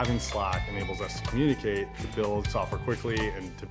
having Slack enables us to communicate, to build software quickly, and to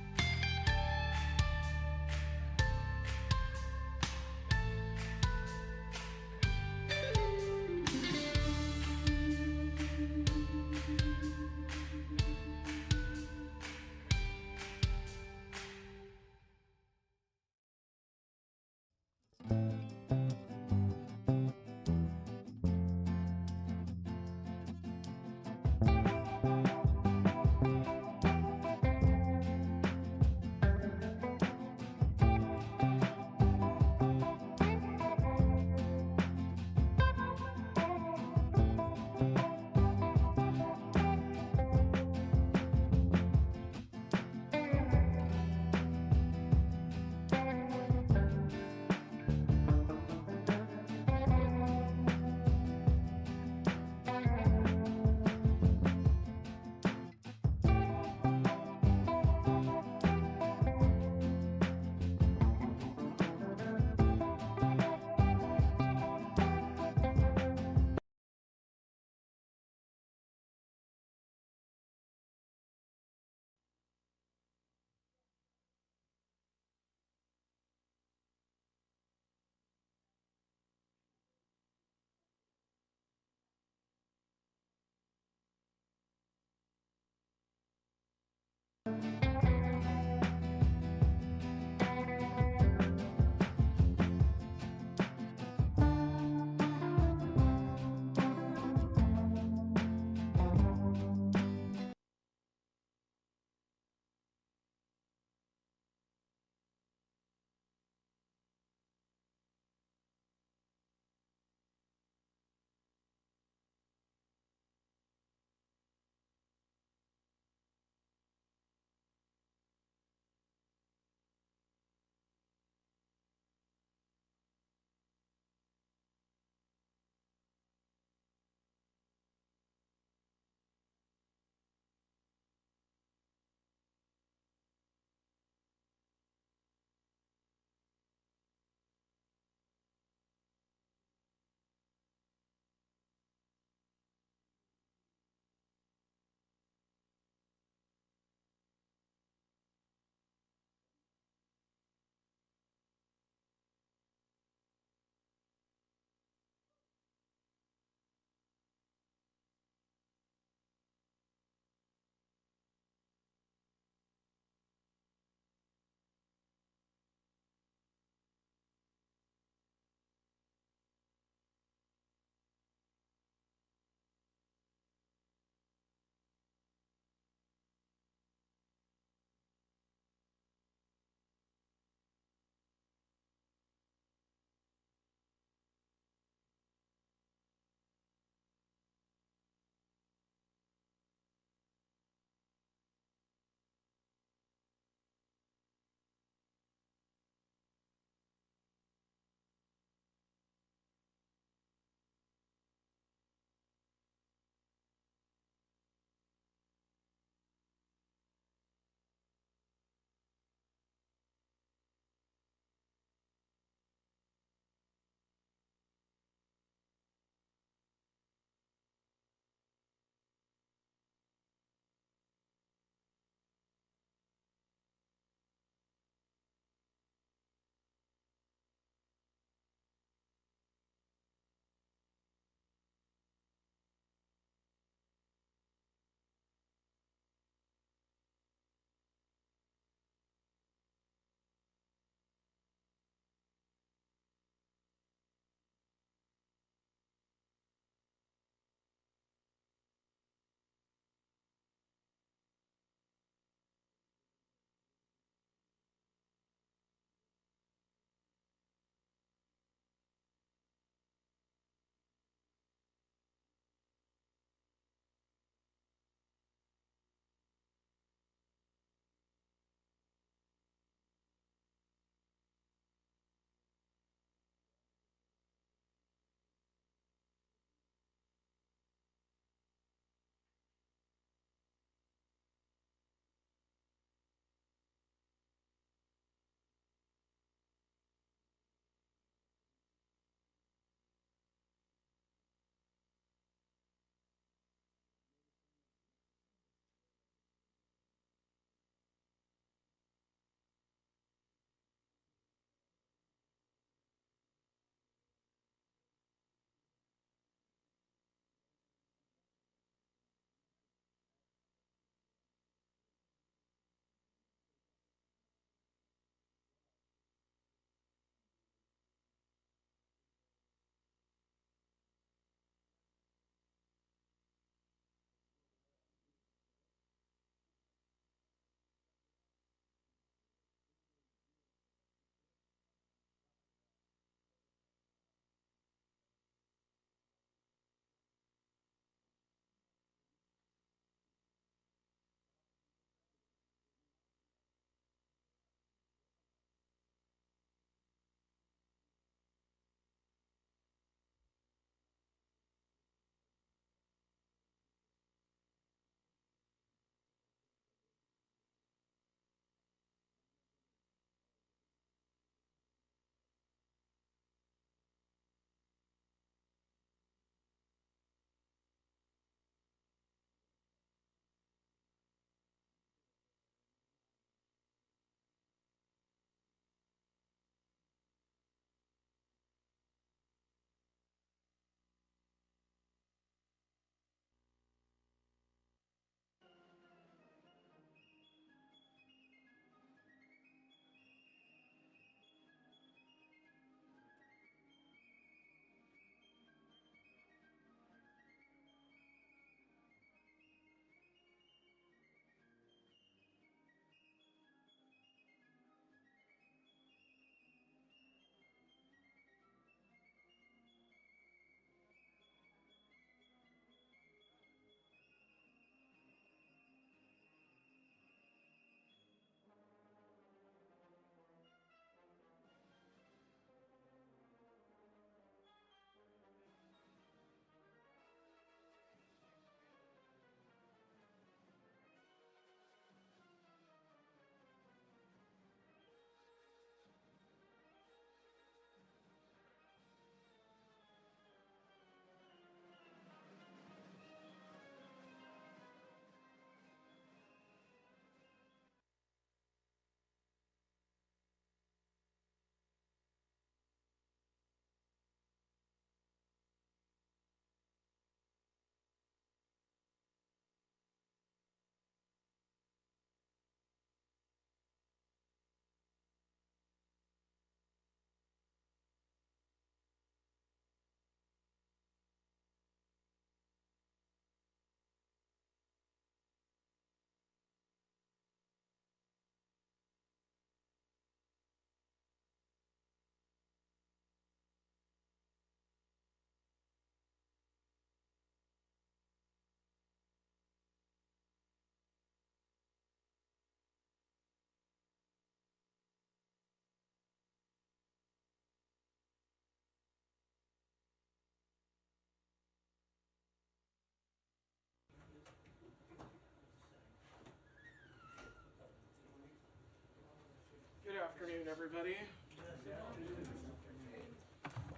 everybody?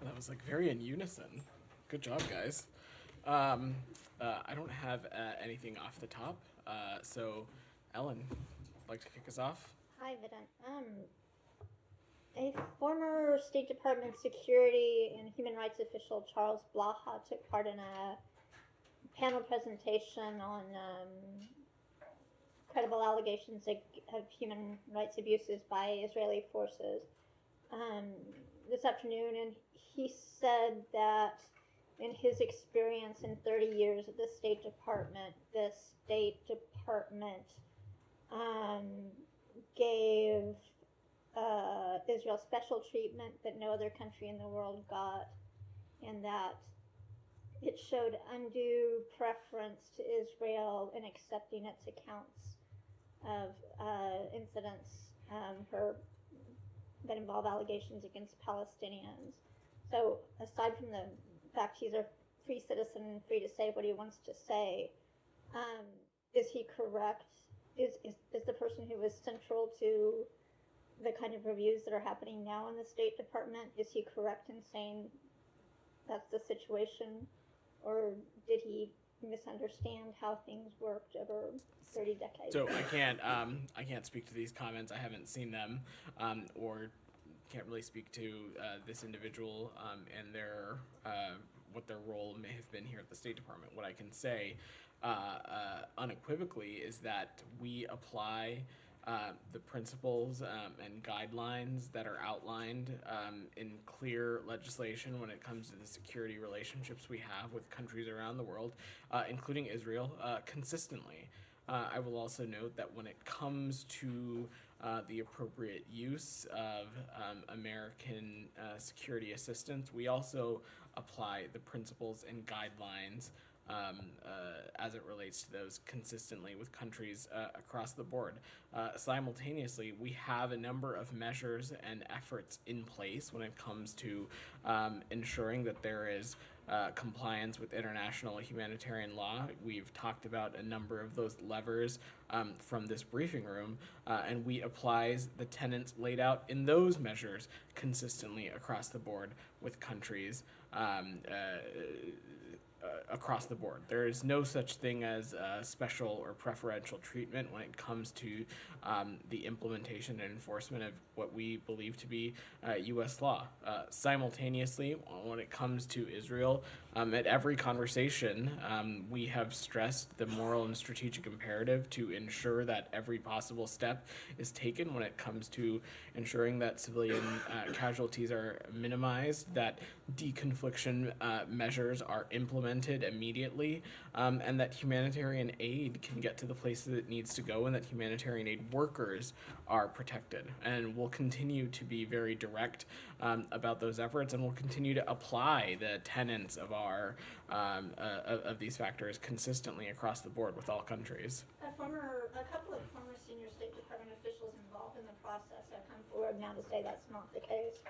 That was like very in unison. Good job, guys. I don't have anything off the top, so Ellen, like to kick us off? Hi, Vidant. A former State Department security and human rights official, Charles Blaha, took part in a panel presentation on credible allegations of human rights abuses by Israeli forces this afternoon, and he said that in his experience in 30 years at the State Department, the State Department gave Israel special treatment that no other country in the world got, and that it showed undue preference to Israel in accepting its accounts of incidents that involve allegations against Palestinians. So aside from the fact he's a free citizen and free to say what he wants to say, is he correct? Is the person who was central to the kind of reviews that are happening now in the State Department, is he correct in saying that's the situation? Or did he misunderstand how things worked over 30 decades? So I can't speak to these comments. I haven't seen them, or can't really speak to this individual and their what their role may have been here at the State Department. What I can say unequivocally is that we apply the principles and guidelines that are outlined in clear legislation when it comes to the security relationships we have with countries around the world, including Israel, consistently. I will also note that when it comes to the appropriate use of American security assistance, we also apply the principles and guidelines as it relates to those consistently with countries across the board. Simultaneously, we have a number of measures and efforts in place when it comes to ensuring that there is compliance with international humanitarian law. We've talked about a number of those levers from this briefing room, and we apply the tenets laid out in those measures consistently across the board with countries across the board. There is no such thing as special or preferential treatment when it comes to the implementation and enforcement of what we believe to be U.S. law. Simultaneously, when it comes to Israel, at every conversation, we have stressed the moral and strategic imperative to ensure that every possible step is taken when it comes to ensuring that civilian casualties are minimized, that deconfliction measures are implemented immediately, and that humanitarian aid can get to the places it needs to go, and that humanitarian aid workers are protected. And we'll continue to be very direct about those efforts, and we'll continue to apply the tenets of our of these factors consistently across the board with all countries. A couple of former senior State Department officials involved in the process have come forward now to say that's not the case.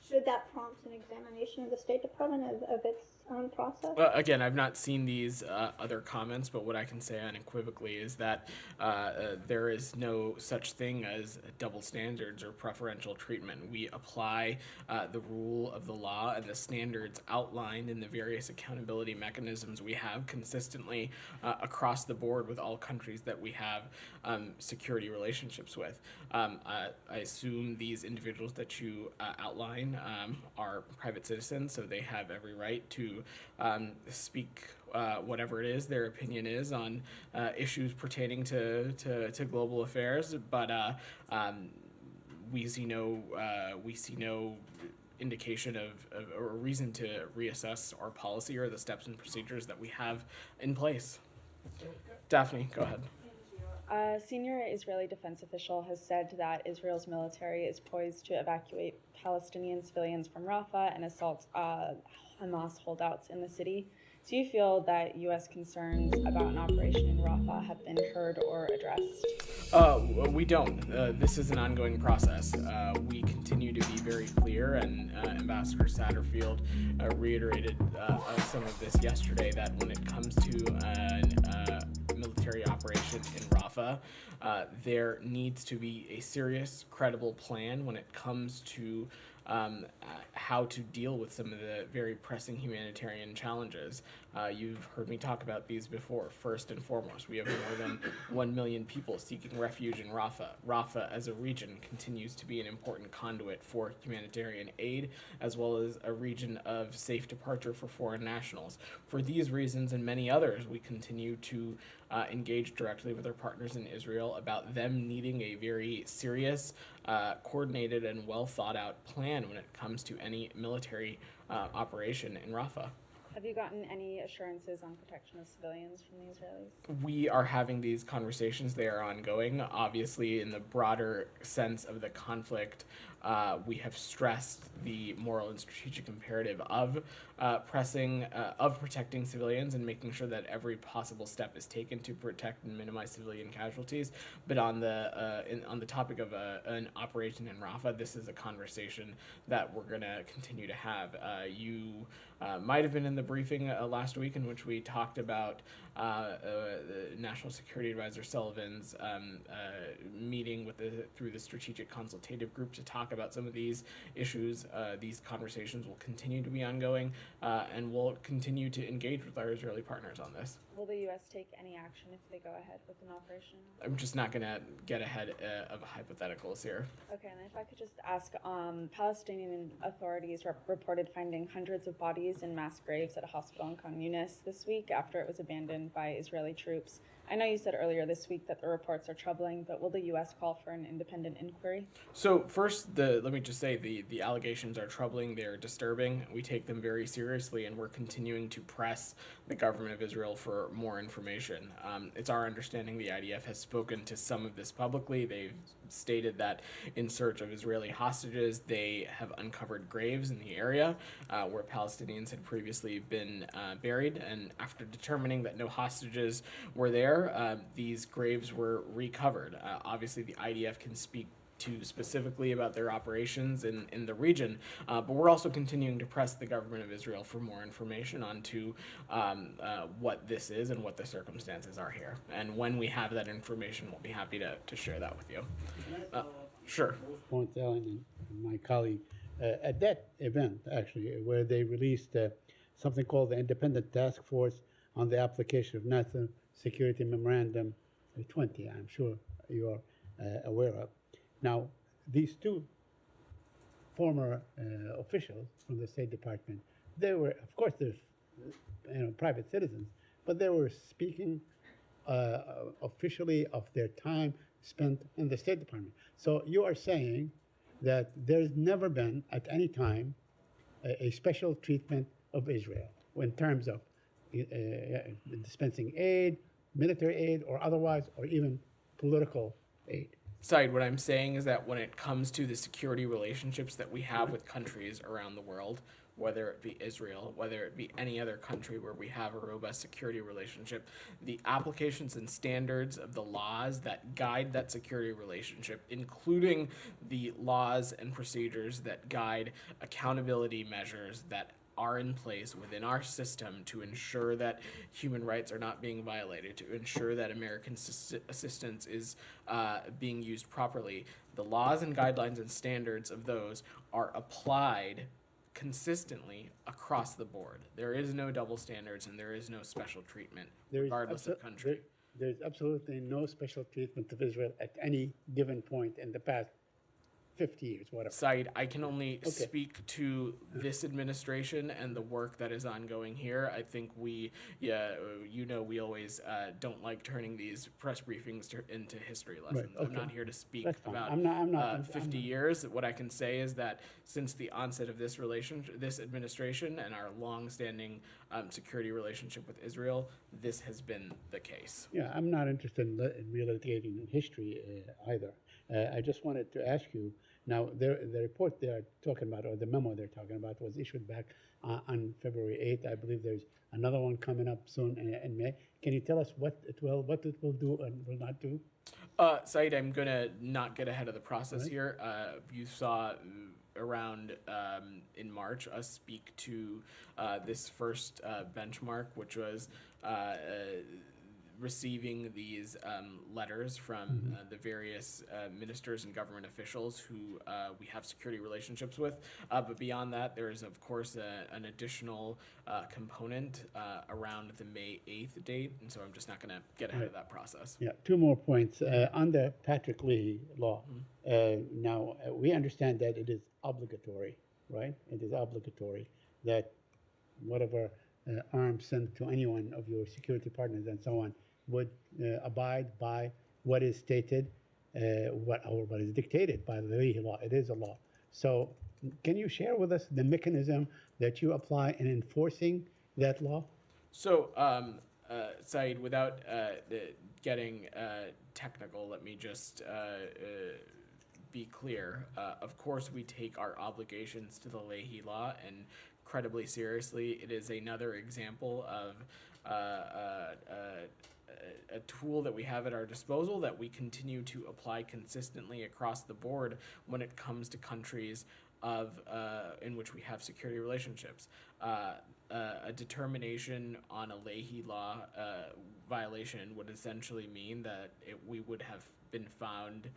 Should that prompt an examination of the State Department of its own process? Again, I've not seen these other comments, but what I can say unequivocally is that there is no such thing as double standards or preferential treatment. We apply the rule of the law and the standards outlined in the various accountability mechanisms we have consistently across the board with all countries that we have security relationships with. I assume these individuals that you outline are private citizens, so they have every right to speak whatever it is their opinion is on issues pertaining to global affairs, but we see no indication of or reason to reassess our policy or the steps and procedures that we have in place. Daphne, go ahead. A senior Israeli defense official has said that Israel's military is poised to evacuate Palestinian civilians from Rafah and assault Hamas holdouts in the city. Do you feel that U.S. concerns about an operation in Rafah have been heard or addressed? We don't. This is an ongoing process. We continue to be very clear, and Ambassador Satterfield reiterated some of this yesterday, that when it comes to military operation in Rafah. There needs to be a serious, credible plan when it comes to how to deal with some of the very pressing humanitarian challenges. You've heard me talk about these before. First and foremost, we have more than 1 million people seeking refuge in Rafah. Rafah, as a region, continues to be an important conduit for humanitarian aid, as well as a region of safe departure for foreign nationals. For these reasons and many others, we continue to engage directly with our partners in Israel about them needing a very serious, coordinated, and well thought out plan when it comes to any military operation in Rafah. Have you gotten any assurances on protection of civilians from the Israelis? We are having these conversations. They are ongoing. Obviously, in the broader sense of the conflict, we have stressed the moral and strategic imperative of protecting civilians and making sure that every possible step is taken to protect and minimize civilian casualties. But on the topic of an operation in Rafah, this is a conversation that we're going to continue to have. You might have been in the briefing last week in which we talked about the National Security Advisor Sullivan's meeting through the Strategic Consultative Group to talk about some of these issues. These conversations will continue to be ongoing, and we'll continue to engage with our Israeli partners on this. Will the U.S. take any action if they go ahead with an operation? I'm just not going to get ahead of hypotheticals here. Okay, and if I could just ask, Palestinian authorities reported finding hundreds of bodies in mass graves at a hospital in Khan Yunis this week after it was abandoned by Israeli troops. I know you said earlier this week that the reports are troubling, but will the U.S. call for an independent inquiry? So first, let me just say the allegations are troubling. They're disturbing. We take them very seriously, and we're continuing to press the government of Israel for more information. It's our understanding the IDF has spoken to some of this publicly. They've stated that in search of Israeli hostages, they have uncovered graves in the area where Palestinians had previously been buried, and after determining that no hostages were there, these graves were recovered. Obviously, the IDF can speak to specifically about their operations in the region, but we're also continuing to press the government of Israel for more information onto what this is and what the circumstances are here. And when we have that information, we'll be happy to share that with you. Sure. Point Ellen and my colleague, at that event, actually, where they released something called the Independent Task Force on the Application of National Security Memorandum 20, I'm sure you are aware of. Now, these two former officials from the State Department, they were, of course, they're private citizens, but they were speaking officially of their time spent in the State Department. So you are saying that there's never been at any time a special treatment of Israel in terms of dispensing aid, military aid, or otherwise, or even political aid. Said, what I'm saying is that when it comes to the security relationships that we have with countries around the world, whether it be Israel, whether it be any other country where we have a robust security relationship, the applications and standards of the laws that guide that security relationship, including the laws and procedures that guide accountability measures that are in place within our system to ensure that human rights are not being violated, to ensure that American assistance is being used properly. The laws and guidelines and standards of those are applied consistently across the board. There is no double standards and there is no special treatment, regardless of country. There's absolutely no special treatment of Israel at any given point in the past 50 years, whatever. Said, I can only speak to this administration and the work that is ongoing here. I think we always don't like turning these press briefings into history lessons. Right, okay. I'm not here to speak about about 50 years. What I can say is that since the onset of this administration and our long-standing security relationship with Israel, this has been the case. Yeah, I'm not interested in relitigating history either. I just wanted to ask you, now the report they're talking about, or the memo they're talking about, was issued back on February 8th. I believe there's another one coming up soon in May. Can you tell us what it will do and will not do? Said, I'm going to not get ahead of the process here. You saw around in March us speak to this first benchmark, which was receiving these letters from the various ministers and government officials who we have security relationships with. But beyond that, there is, of course, an additional component around the May 8th date, and so I'm just not going to get ahead of that process. Yeah, two more points. On the Patrick Leahy law, now we understand that it is obligatory, right? It is obligatory that whatever arms sent to any one of your security partners and so on would abide by what is stated, what is dictated by the Leahy law. It is a law. So can you share with us the mechanism that you apply in enforcing that law? So, Saeed, without getting technical, let me just be clear. Of course, we take our obligations to the Leahy law incredibly seriously. It is another example of a tool that we have at our disposal that we continue to apply consistently across the board when it comes to countries in which we have security relationships. A determination on a Leahy law violation would essentially mean that we would have been found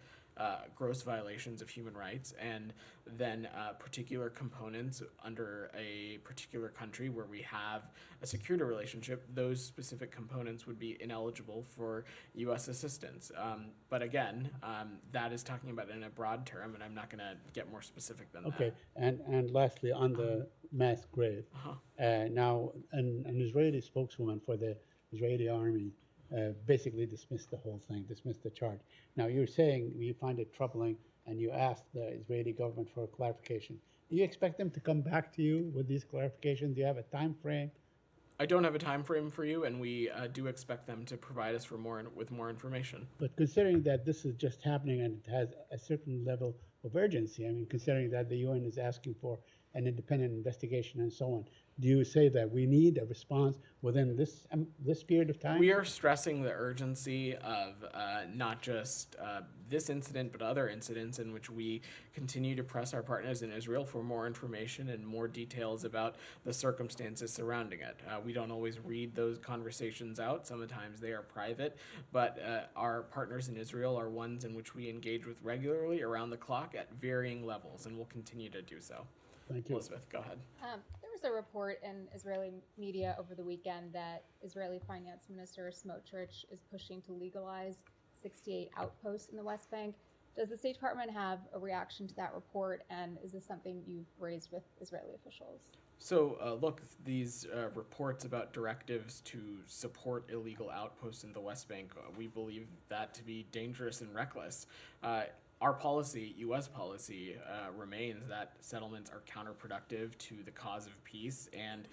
gross violations of human rights, and then particular components under a particular country where we have a security relationship, those specific components would be ineligible for U.S. assistance. But again, that is talking about in a broad term, and I'm not going to get more specific than that. Okay, and lastly, on the mass grave. Now, an Israeli spokeswoman for the Israeli army basically dismissed the whole thing, dismissed the charge. Now, you're saying you find it troubling and you asked the Israeli government for a clarification. Do you expect them to come back to you with these clarifications? Do you have a time frame? I don't have a time frame for you, and we do expect them to provide us with more information. But considering that this is just happening and it has a certain level of urgency, I mean, considering that the UN is asking for an independent investigation and so on, do you say that we need a response within this period of time? We are stressing the urgency of not just this incident, but other incidents in which we continue to press our partners in Israel for more information and more details about the circumstances surrounding it. We don't always read those conversations out. Sometimes they are private, but our partners in Israel are ones in which we engage with regularly around the clock at varying levels, and we'll continue to do so. Thank you. Elizabeth, go ahead. There was a report in Israeli media over the weekend that Israeli Finance Minister Smotrich is pushing to legalize 68 outposts in the West Bank. Does the State Department have a reaction to that report, and is this something you've raised with Israeli officials? So, look, these reports about directives to support illegal outposts in the West Bank, we believe that to be dangerous and reckless. Our policy, U.S. policy, remains that settlements are counterproductive to the cause of peace, and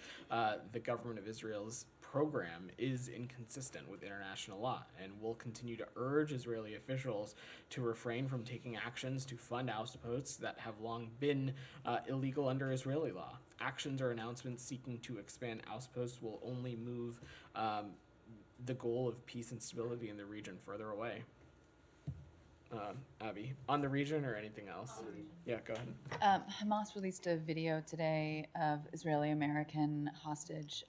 the government of Israel's program is inconsistent with international law, and we'll continue to urge Israeli officials to refrain from taking actions to fund outposts that have long been illegal under Israeli law. Actions or announcements seeking to expand outposts will only move the goal of peace and stability in the region further away. Abby, on the region or anything else? Yeah, go ahead. Hamas released a video today of Israeli-American hostage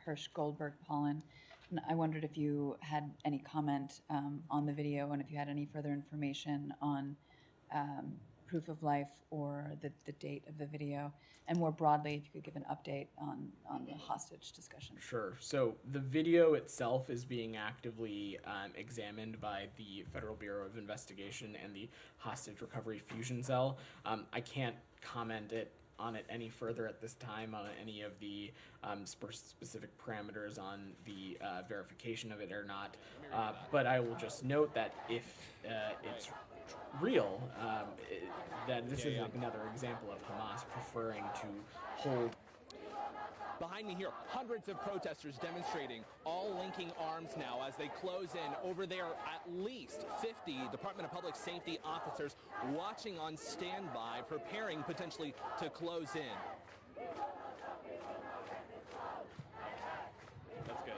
Hirsch Goldberg Pollen. And I wondered if you had any comment on the video and if you had any further information on proof of life or the date of the video. And more broadly, if you could give an update on the hostage discussion. Sure. So the video itself is being actively examined by the Federal Bureau of Investigation and the Hostage Recovery Fusion Cell. I can't comment on it any further at this time on any of the specific parameters on the verification of it or not. But I will just note that if it's real, that this is another example of Hamas preferring to hold. Behind me here, hundreds of protesters demonstrating, all linking arms now as they close in. Over there, at least 50 Department of Public Safety officers watching on standby, preparing potentially to close in. That's good.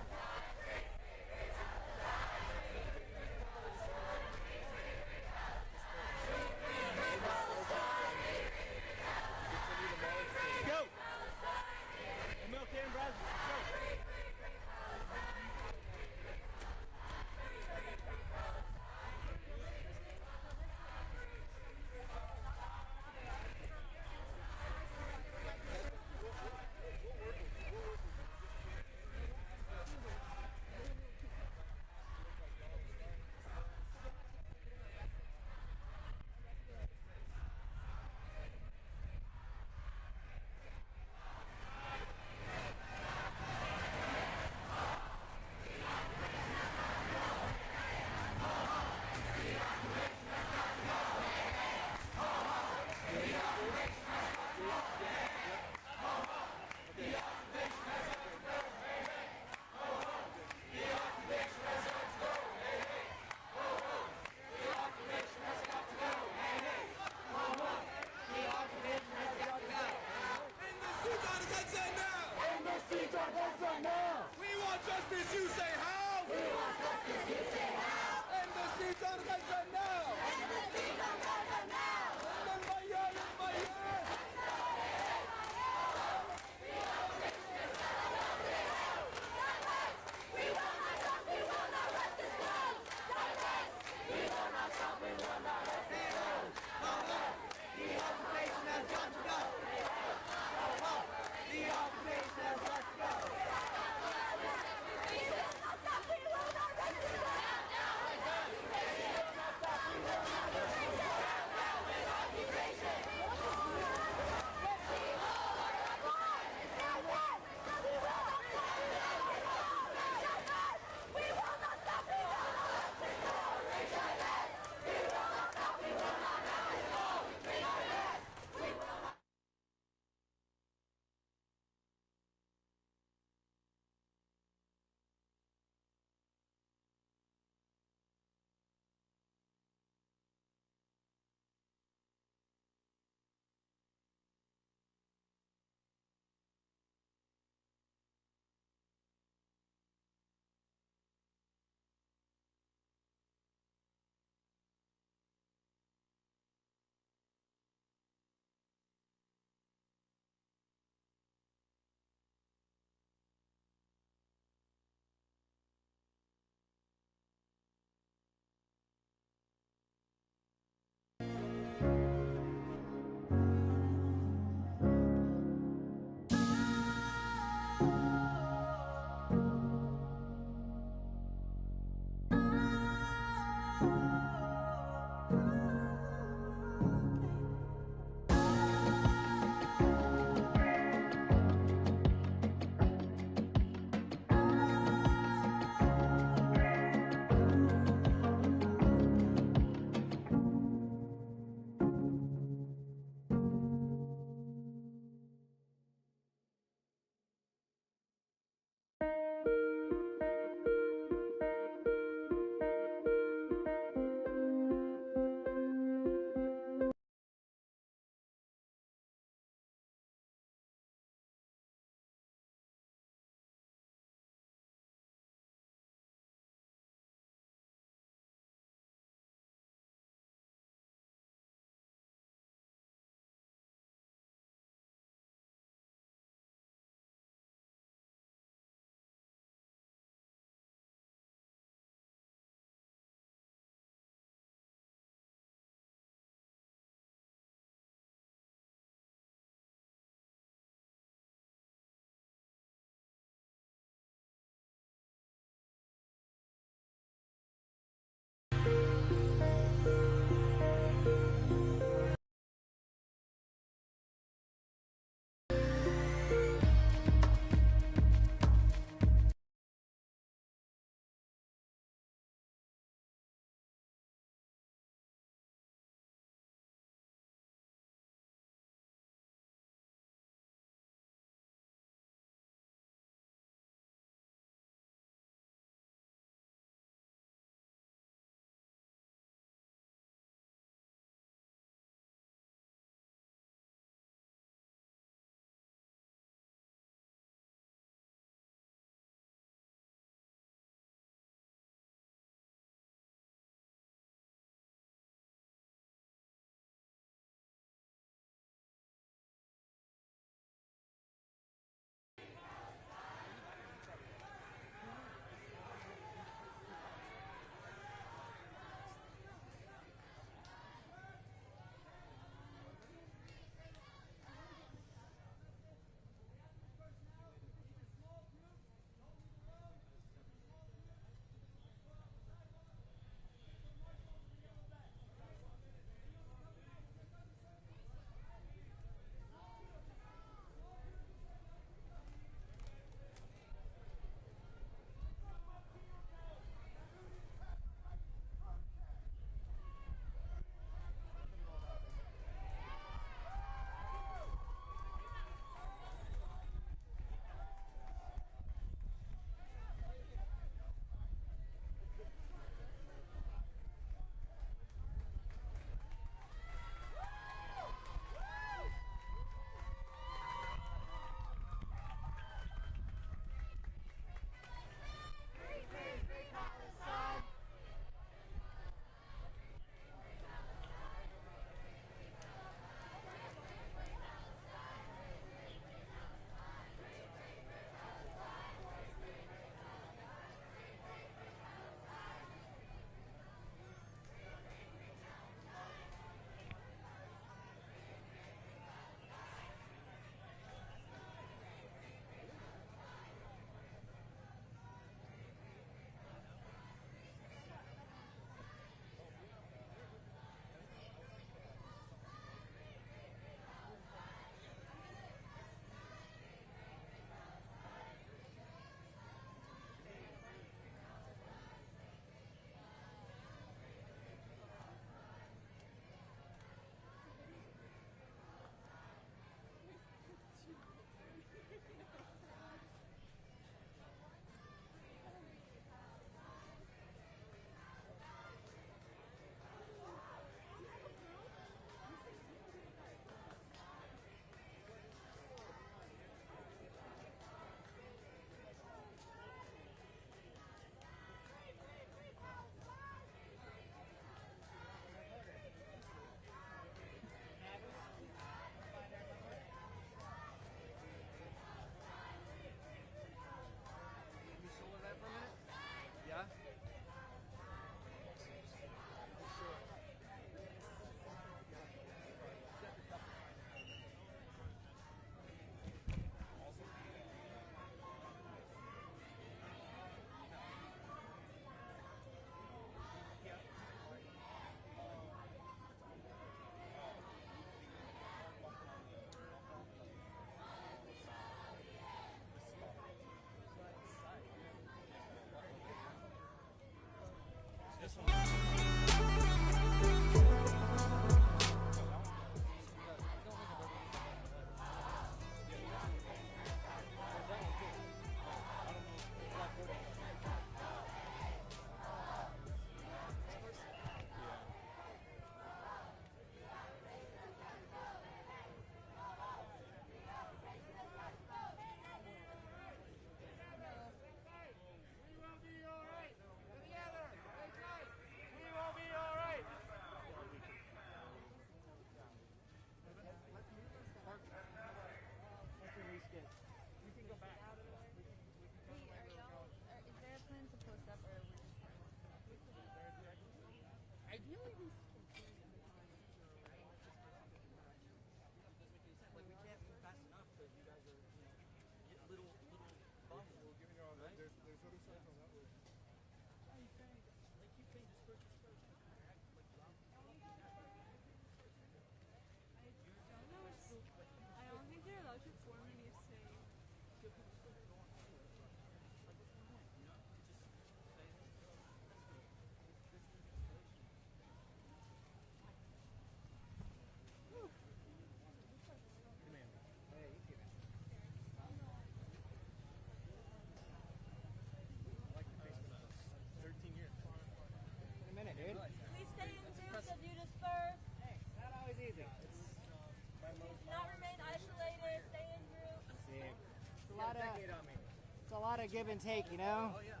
It's a lot of give and take, you know? Oh, yeah.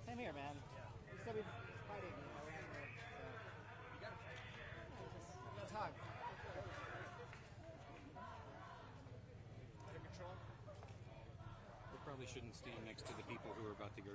Same here, man. We still be fighting, you know? Let's hug. Under control? We probably shouldn't stand next to the people who are about to go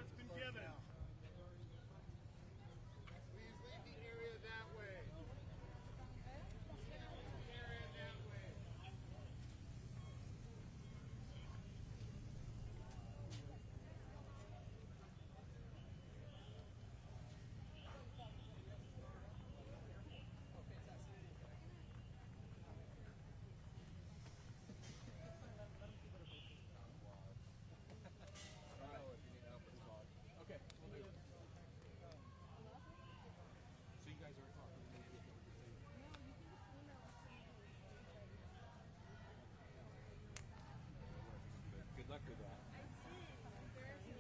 arrested. Good luck with that.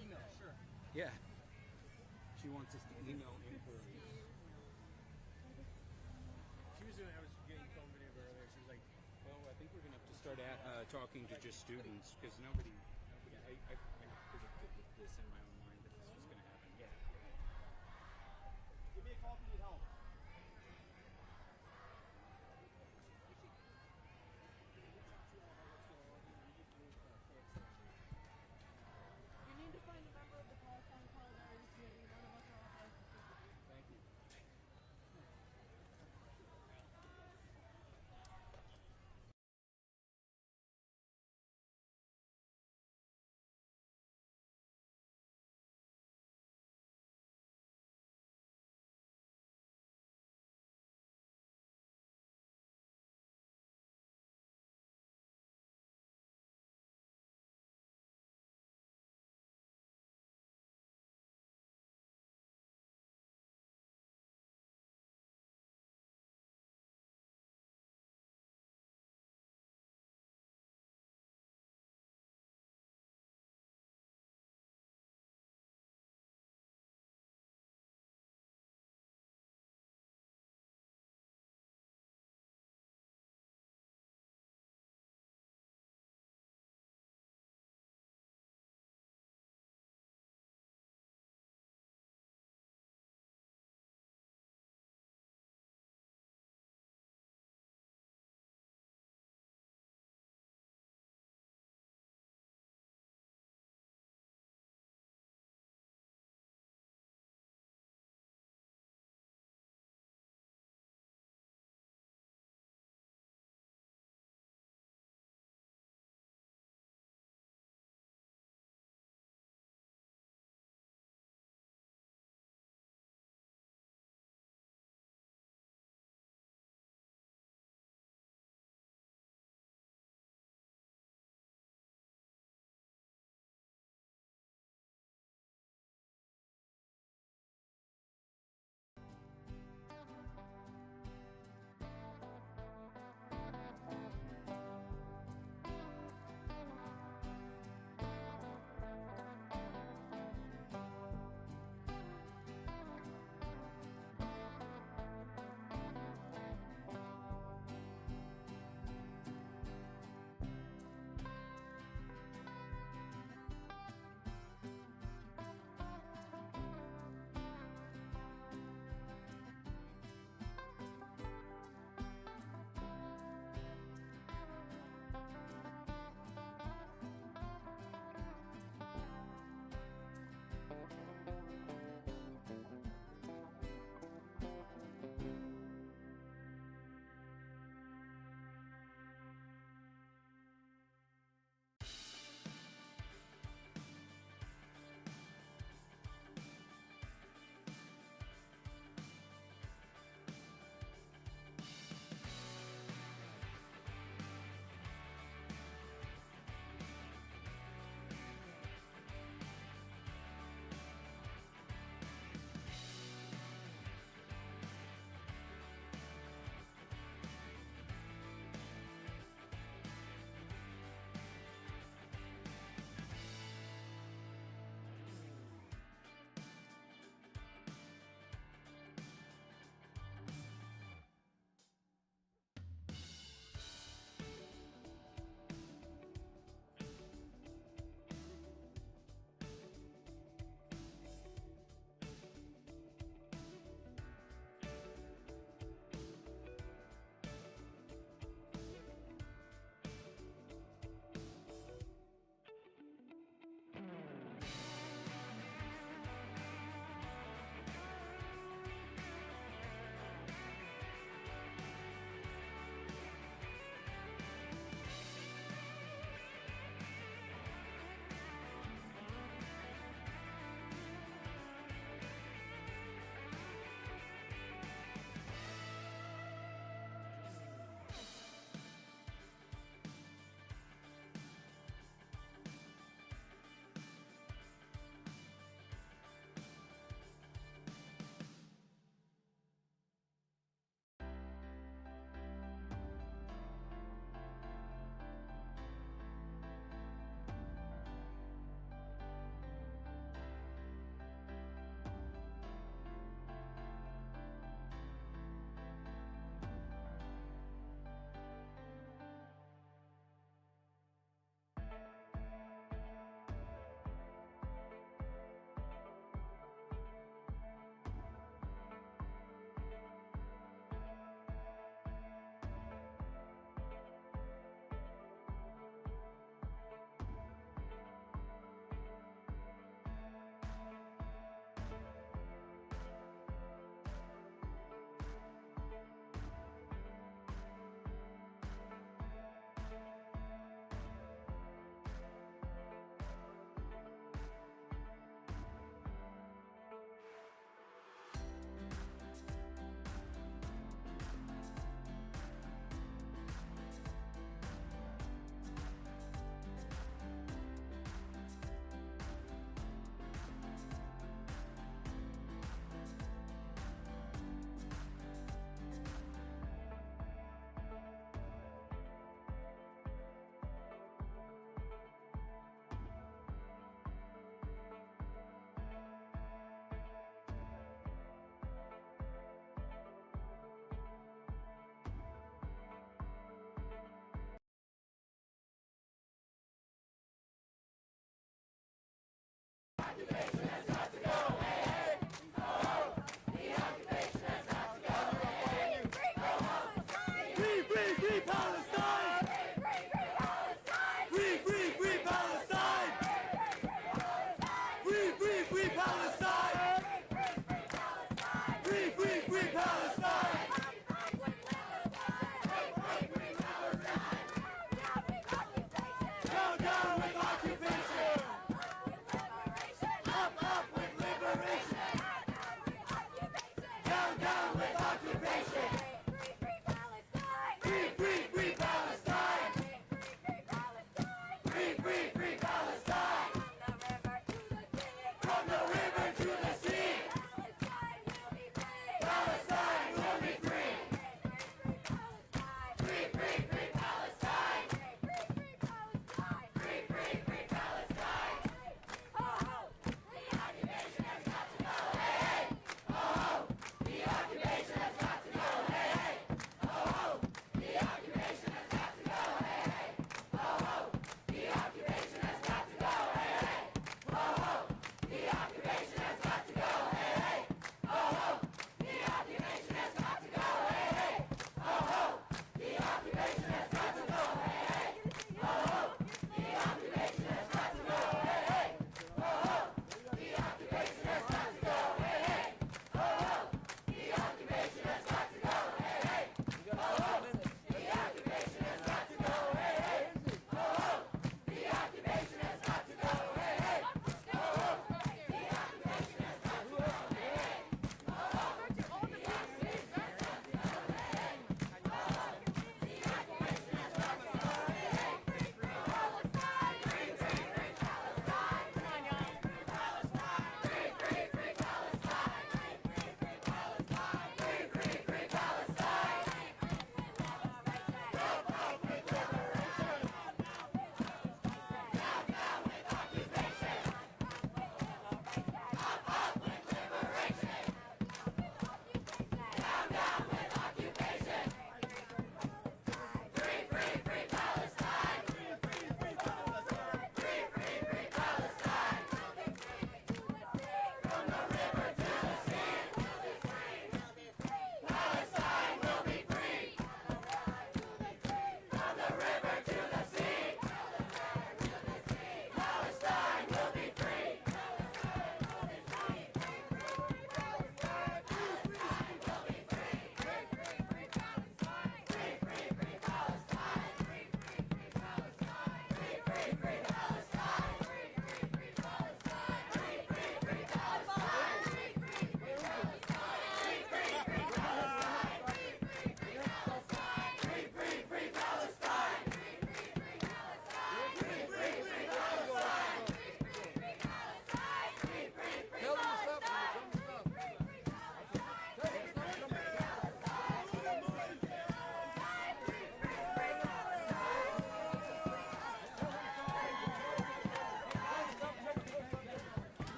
Email, sure. Yeah. She wants us to email inquiries. She was doing, I was getting phone video of her earlier. She was like, well, I think we're going to have to start talking to just students because nobody I predicted this in my own mind that this was going to happen. Yeah. Give me a call if you need help.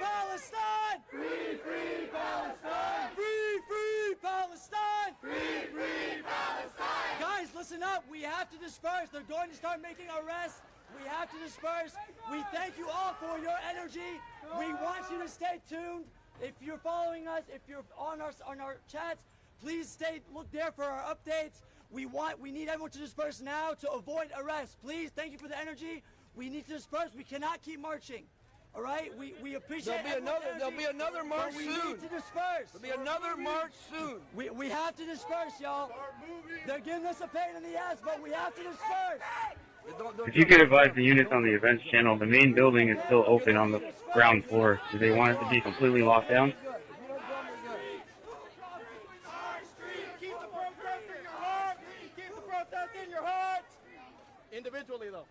Palestine! Free, free Palestine! Free, free Palestine! Free, free Palestine! Guys, listen up. We have to disperse. They're going to start making arrests. We have to disperse. We thank you all for your energy. We want you to stay tuned. If you're following us, if you're on our chats, please look there for our updates. We need everyone to disperse now to avoid arrest. Please, thank you for the energy. We need to disperse. We cannot keep marching. All right? We appreciate There'll be another march we soon. need to disperse. There'll be another march soon. We have to disperse, y'all. They're giving us a pain in the ass, but we have to disperse. If you could advise the units on the events channel, the main building is still open on the ground floor. Do they want it to be completely locked down? Keep the protest in your heart. Keep the protest in your heart. Individually, though.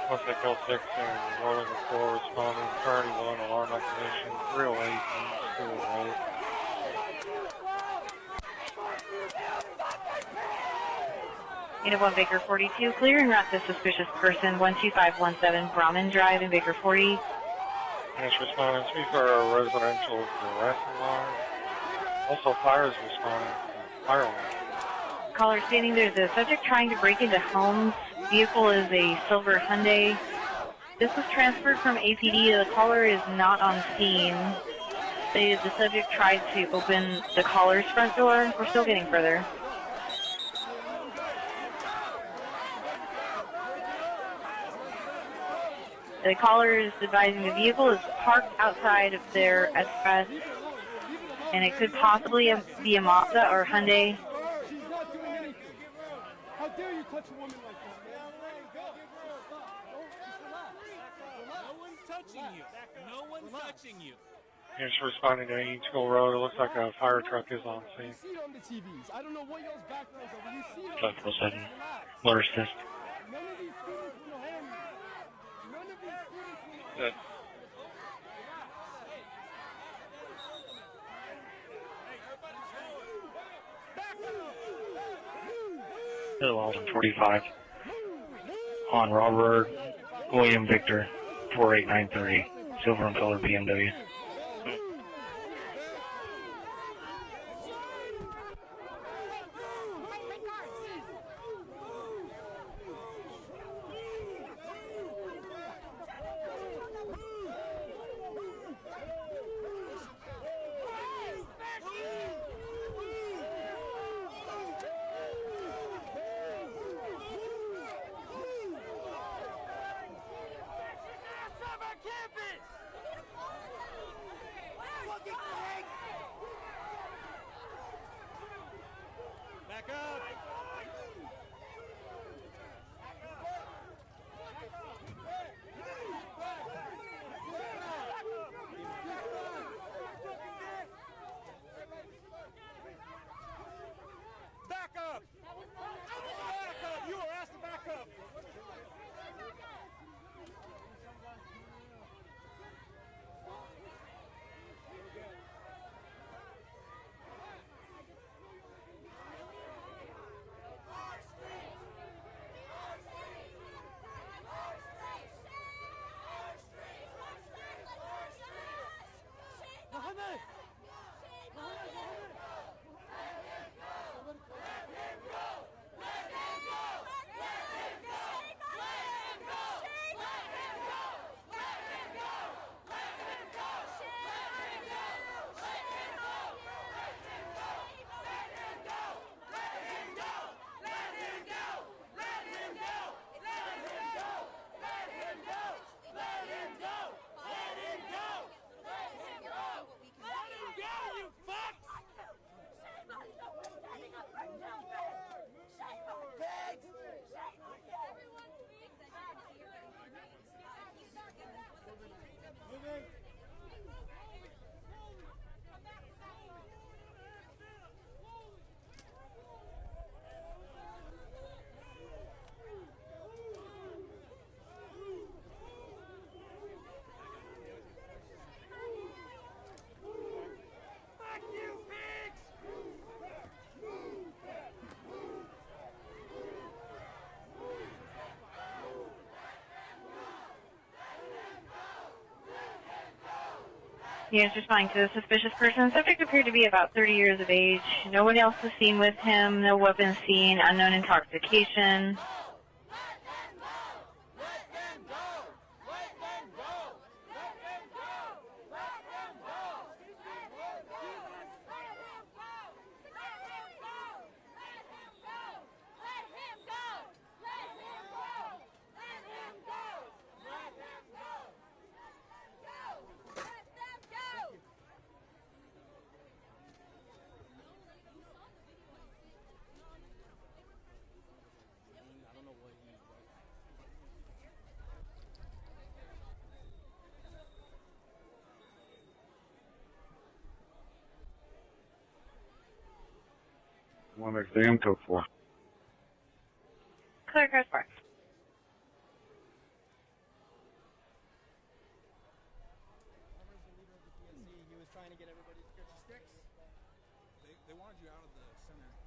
Once they kill 6 and rolling the 4 responding, priority 1, alarm activation, 308, school road. Unit 1 Baker 42, clearing route to suspicious person 12517 Brahman Drive in Baker 40. Yes, responding, 3 for a residential arrest alarm. Also fires responding, fire alarm. Caller stating there's a subject trying to break into homes. Vehicle is a silver Hyundai. This was transferred from APD. The caller is not on scene. The subject tried to open the caller's front door. We're still getting further. The caller is advising the vehicle is parked outside of their address, and it could possibly be a Mazda or Hyundai. How dare you touch a woman like that? No one's touching you. No one's touching you. Yes, responding to Eaton School Road. It looks like a fire truck is on scene. You see it on the TVs. I don't know what y'all's backgrounds are, but you see it. 547, blur assist. None of these students will harm you. None of these students will harm you. Hill Alden 45. On Robert William Victor 4893. Silver and color BMW. Units responding to the suspicious person. Subject appeared to be about 30 years of age. No one else was seen with him. No weapons seen. Unknown intoxication. I wonder if they am code 4. Clear code 4. He was trying to get everybody to get the sticks. They wanted you out of the center.